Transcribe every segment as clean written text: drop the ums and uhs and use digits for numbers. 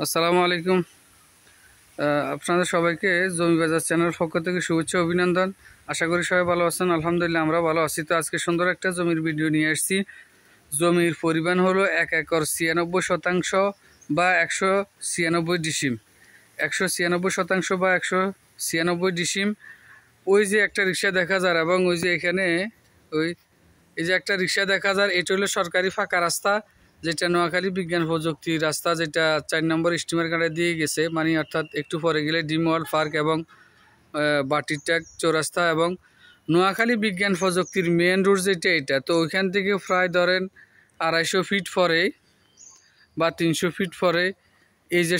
আসসালামু আলাইকুম। আপনাদের সবাইকে জমি বাজার চ্যানেল পক্ষ থেকে শুভেচ্ছা অভিনন্দন। আশা করি সবাই ভালো আছেন। আলহামদুলিল্লাহ আমরা ভালো আছি। তো আজকে সুন্দর একটা জমির ভিডিও নিয়ে আসছি। জমির পরিমাণ হলো 1 একর 96% বা 196 ডিসিম। 196% বা 196 ডিসিম। ওই যে একটা রিক্সা দেখা যায় এবং ওই যে এখানে ওই এই যে একটা রিক্সা দেখা যায়, এটা হলো সরকারি ফাঁকা রাস্তা, যেটা নোয়াখালী বিজ্ঞান প্রযুক্তি রাস্তা, যেটা 4 নম্বর স্টিমার ঘাটে দিয়ে গেছে, মানে অর্থাৎ একটু পরে গেলে ডিমওয়াল পার্ক এবং বাটিরটাক চৌরাস্তা এবং নোয়াখালী বিজ্ঞান প্রযুক্তির মেন রোড যেটা এটা। তো ওইখান থেকে প্রায় ধরেন 250 ফিট পরে বা 300 ফিট পরে এই যে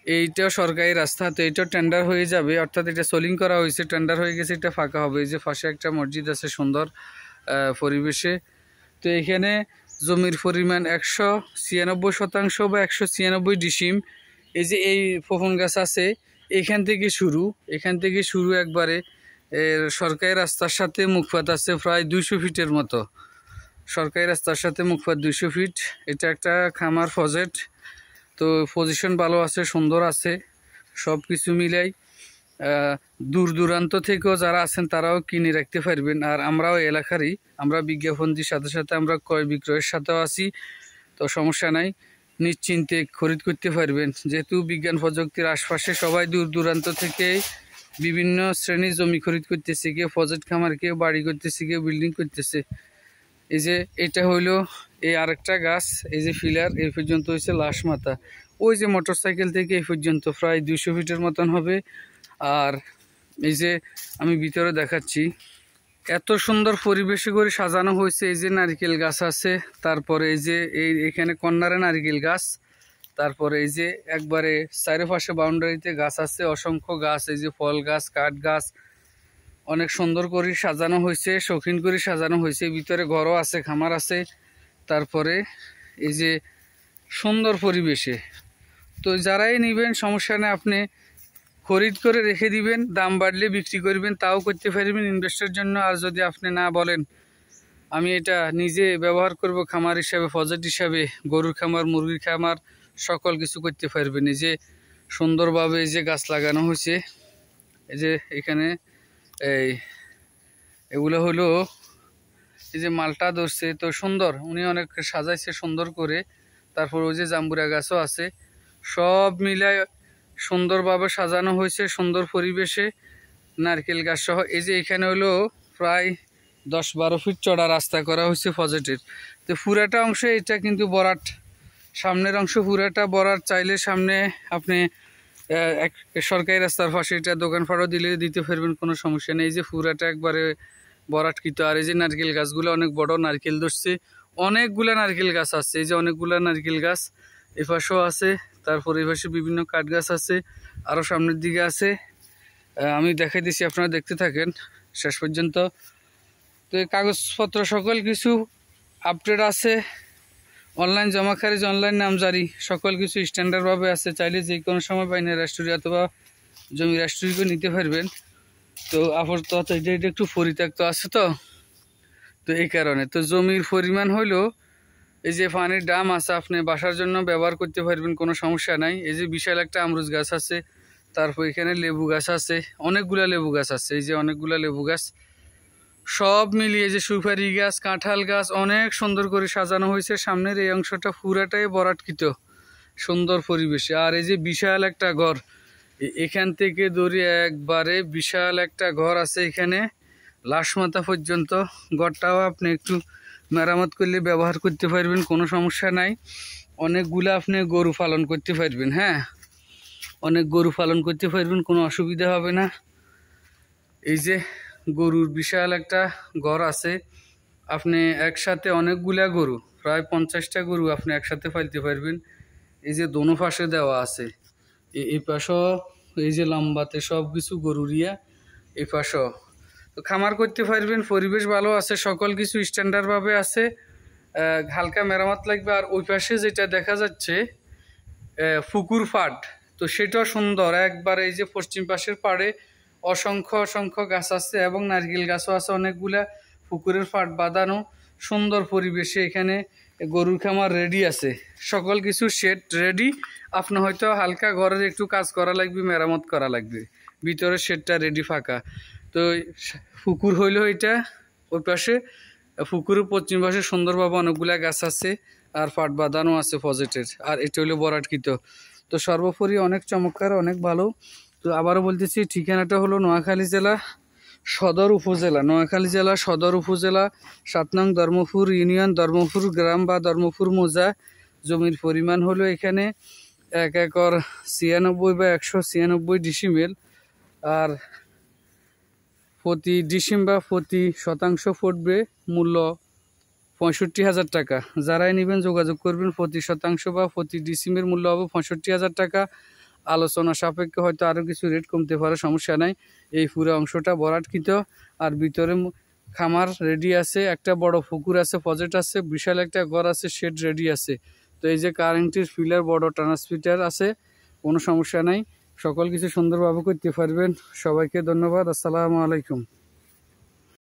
এইটাও সরকারি রাস্তা। তো এটা টেন্ডার হয়ে যাবে, অর্থাৎ এটা সোলিং করা হয়েছে, টেন্ডার হয়ে গেছে, এটা ফাঁকা হবে। এই যে পাশে একটা মসজিদ আছে সুন্দর পরিবেশে। তো এখানে জমির পরিমাণ 196% বা 196 ডিসিম। এই যে এই ফোফন গাছ আছে, এখান থেকে শুরু একবারে সরকারি রাস্তার সাথে মুখপাত আছে প্রায় 200 ফিটের মতো। সরকারি রাস্তার সাথে মুখপাত 200 ফিট। এটা একটা খামার প্রজেক্ট। তো পজিশন ভালো আছে, সুন্দর আছে, সব কিছু মিলাই দূর দূরান্ত থেকেও যারা আছেন তারাও কিনে রাখতে পারবেন। আর আমরাও এলাকারই, আমরা বিজ্ঞাপন দিই, সাথে সাথে আমরা ক্রয় বিক্রয়ের সাথেও আছি। তো সমস্যা নাই, নিশ্চিন্তে খরিদ করতে পারবেন। যেহেতু বিজ্ঞান প্রযুক্তির আশপাশে সবাই দূর দূরান্ত থেকে বিভিন্ন শ্রেণীর জমি খরিদ করতেছে, কেউ প্রজেক্ট খামার, কেউ বাড়ি করতেছে, কেউ বিল্ডিং করতেছে। এই যে এটা হইলো এই আরেকটা গাছ, এই যে ফিলার, এই পর্যন্ত হয়েছে লাশ মাথা। ওই যে মোটরসাইকেল থেকে এই পর্যন্ত প্রায় 200 ফিটের মতন হবে। আর এই যে আমি ভিতরে দেখাচ্ছি, এত সুন্দর পরিবেশে করে সাজানো হয়েছে। এই যে নারকেল গাছ আছে, তারপরে এই যে এখানে কর্নারে নারকেল গাছ, তারপরে এই যে একবারে চারিপাশে বাউন্ডারিতে গাছ আছে, অসংখ্য গাছ, এই যে ফল গাছ, কাঠ গাছ, অনেক সুন্দর করে সাজানো হয়েছে, শৌখিন করে সাজানো হয়েছে। ভিতরে ঘরও আছে, খামার আছে। তারপরে এই যে সুন্দর পরিবেশে, তো যারাই নেবেন সমস্যা নেই, আপনি খরিদ করে রেখে দিবেন, দাম বাড়লে বিক্রি করবেন, তাও করতে পারবেন ইনভেস্টের জন্য। আর যদি আপনি না বলেন আমি এটা নিজে ব্যবহার করব খামার হিসাবে, প্রজেক্ট হিসাবে, গরুর খামার, মুরগির খামার, সকল কিছু করতে পারবেন। এই যে সুন্দরভাবে এই যে গাছ লাগানো হয়েছে, এই যে এখানে এগুলো হলো এই যে মালটা ধরছে, তো সুন্দর, উনি অনেক সাজাইছে সুন্দর করে। তারপর ওই যে জাম্বুরা গাছও আছে, সব মিলায় সুন্দরভাবে সাজানো হয়েছে, সুন্দর পরিবেশে, নারকেল গাছ সহ। এই যে এখানে হলো প্রায় 10-12 ফিট চড়া রাস্তা করা হয়েছে প্রজেক্টের। তো পুরাটা অংশে এটা কিন্তু বরাট, সামনের অংশ পুরাটা বরাট। চাইলে সামনে আপনি সরকারি রাস্তার পাশে এটা দোকানপাটও দিতে পারবেন, কোনো সমস্যা নেই। এই যে পুরাটা একবারে বরাটকৃত। আর এই যে নারকেল গাছগুলো অনেক বড় নারকেল ধরছে, অনেকগুলা নারকেল গাছ আছে, এই যে অনেকগুলা নারকেল গাছ এই পাশেও আছে। তারপর এই পাশে বিভিন্ন কাঠ গাছ আছে, আরও সামনের দিকে আছে। আমি দেখাই দিচ্ছি, আপনারা দেখতে থাকেন শেষ পর্যন্ত। তো এই কাগজপত্র সকল কিছু আপডেট আছে, অনলাইন জমা খারিজ, অনলাইন নামজারি, সকল কিছু স্ট্যান্ডার্ডভাবে আছে। চাইলে যে কোনো সময় বাইনা রাষ্ট্রীয় অথবা জমি রাষ্ট্রীয় নিতে পারবেন। তো আপাতত এটা একটু পরিত্যক্ত আছে, তো এই কারণে। তো জমির পরিমাণ হইলো, এই যে পানির ড্রাম আছে, আপনি বাসার জন্য ব্যবহার করতে পারবেন, কোনো সমস্যা নাই। এই যে বিশাল একটা আমরুজ গাছ আছে, তারপর এখানে লেবু গাছ আছে, অনেকগুলা লেবু গাছ আছে, এই যে অনেকগুলা লেবু গাছ, সব মিলিয়ে যে সুপারি গাছ, কাঁঠাল গাছ, অনেক সুন্দর করে সাজানো হয়েছে। সামনের এই অংশটা পুরাটাই বরাটকৃত, সুন্দর পরিবেশে। আর এই যে বিশাল একটা ঘর, এখান থেকে ধরে একবারে বিশাল একটা ঘর আছে এখানে লাশ মাথা পর্যন্ত। ঘরটাও আপনি একটু মেরামত করলে ব্যবহার করতে পারবেন, কোনো সমস্যা নাই। অনেকগুলো আপনি গরু পালন করতে পারবেন, হ্যাঁ, অনেক গরু পালন করতে পারবেন, কোনো অসুবিধা হবে না। এই যে গরুর বিশাল একটা ঘর আছে, আপনি একসাথে অনেকগুলা গরু, প্রায় 50টা গরু আপনি একসাথে পালতে পারবেন। এই যে দোনো পাশে দেওয়া আছে, এই পাশও এই যে লম্বাতে সব কিছু গরুরিয়া, এই পাশও তো খামার করতে পারবেন। পরিবেশ ভালো আছে, সকল কিছু স্ট্যান্ডার্ডভাবে আছে। হালকা মেরামত লাগবে। আর ওই পাশে যেটা দেখা যাচ্ছে পুকুর পাড়, তো সেটাও সুন্দর একবার। এই যে পশ্চিম পাশের পাড়ে অসংখ্য অসংখ্য গাছ আছে এবং নারকেল গাছও আছে অনেকগুলা, পুকুরের পাড় বাঁধানো, সুন্দর পরিবেশে। এখানে গরুর খামার রেডি আছে, সকল কিছু শেড রেডি। আপনার হয়তো হালকা ঘরের একটু কাজ করা লাগবে, মেরামত করা লাগবে। ভিতরে শেডটা রেডি ফাঁকা। তো পুকুর হইলো এটা, ওই পাশে পুকুরের পশ্চিম পাশে সুন্দরভাবে অনেকগুলা গাছ আছে, আর পাট বাঁধানো আছে প্রজেক্টের। আর এটা হইলো বরাটকৃত। তো সর্বোপরি অনেক চমৎকার, অনেক ভালো। তো আবারও বলতেছি, ঠিকানাটা হলো নোয়াখালী জেলা সদর উপজেলা, নোয়াখালী জেলা সদর উপজেলা 7 নং ধর্মপুর ইউনিয়ন, ধর্মপুর গ্রাম বা ধর্মপুর মৌজা। জমির পরিমাণ হলো এখানে 1 একর 96 বা 196 ডিসিমেল। আর প্রতি ডিসিম বা প্রতি শতাংশ পড়বে মূল্য 65,000 টাকা। যারাই নেবেন যোগাযোগ করবেন। প্রতি শতাংশ বা প্রতি ডিসিমের মূল্য হবে 65,000 টাকা। আলোচনা সাপেক্ষে হয়তো আরও কিছু রেট কমতে পারে, সমস্যা নাই। এই পুরো অংশটা বরাটকৃত। আর ভিতরে খামার রেডি আছে, একটা বড় পুকুর আছে, প্রজেক্ট আছে, বিশাল একটা ঘর আছে, শেড রেডি আছে। তো এই যে কারেন্টের পিলার, বড় ট্রান্সমিটার আছে, কোনো সমস্যা নাই। সকল কিছু সুন্দরভাবে করতে পারবেন। সবাইকে ধন্যবাদ। আসসালামু আলাইকুম।